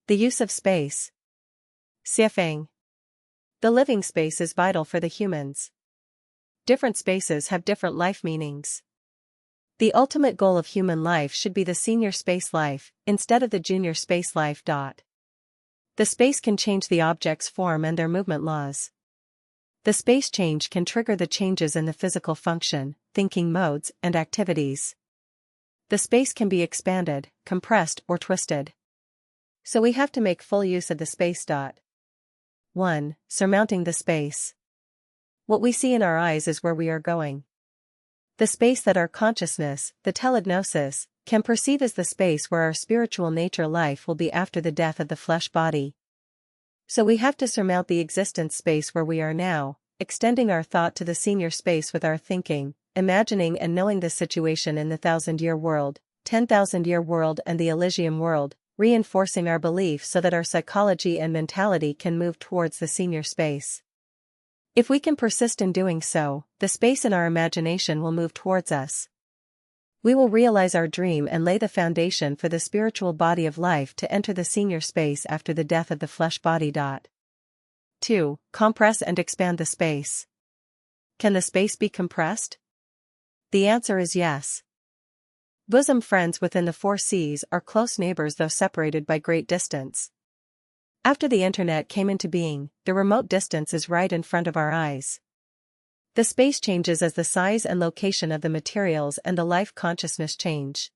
The use of space. Siefeng. The living space is vital for the humans. Different spaces have different life meanings. The ultimate goal of human life should be the senior space life, instead of the junior space life. The space can change the object's form and their movement laws. The space change can trigger the changes in the physical function, thinking modes, and activities. The space can be expanded, compressed, or twisted. So we have to make full use of the space. 1. Surmounting the space. What we see in our eyes is where we are going. The space that our consciousness, the telegnosis, can perceive is the space where our spiritual nature life will be after the death of the flesh body. So we have to surmount the existence space where we are now, extending our thought to the senior space with our thinking, imagining and knowing the situation in the 1,000-year world, 10,000-year world and the Elysium world, reinforcing our belief so that our psychology and mentality can move towards the senior space. If we can persist in doing so, the space in our imagination will move towards us. We will realize our dream and lay the foundation for the spiritual body of life to enter the senior space after the death of the flesh body. 2. Compress and expand the space. Can the space be compressed? The answer is yes. Bosom friends within the 4 seas are close neighbors though separated by great distance. After the internet came into being, the remote distance is right in front of our eyes. The space changes as the size and location of the materials and the life consciousness change.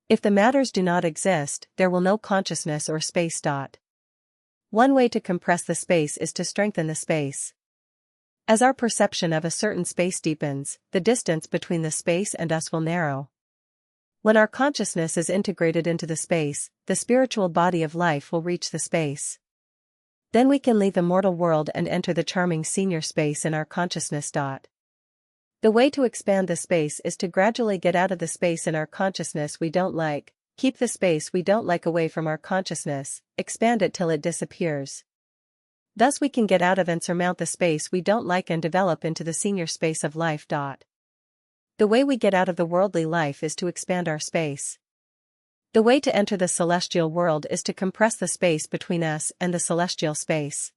If the matters do not exist, there will no consciousness or space. One way to compress the space is to strengthen the space. As our perception of a certain space deepens, the distance between the space and us will narrow. When our consciousness is integrated into the space, the spiritual body of life will reach the space. Then we can leave the mortal world and enter the charming senior space in our consciousness. The way to expand the space is to gradually get out of the space in our consciousness we don't like, keep the space we don't like away from our consciousness, expand it till it disappears. Thus we can get out of and surmount the space we don't like and develop into the senior space of life. The way we get out of the worldly life is to expand our space. The way to enter the celestial world is to compress the space between us and the celestial space.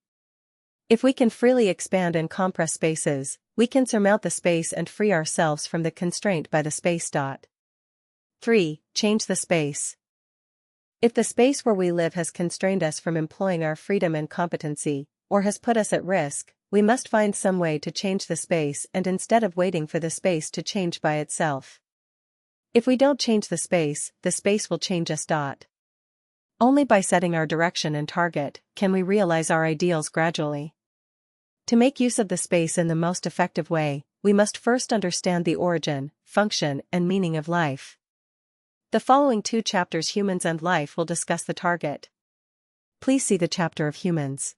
If we can freely expand and compress spaces, we can surmount the space and free ourselves from the constraint by the space. 3. Change the space. If the space where we live has constrained us from employing our freedom and competency, or has put us at risk, we must find some way to change the space and instead of waiting for the space to change by itself. If we don't change the space will change us. Only by setting our direction and target can we realize our ideals gradually. To make use of the space in the most effective way, we must first understand the origin, function, and meaning of life. The following 2 chapters, Humans and Life, will discuss the target. Please see the chapter of Humans.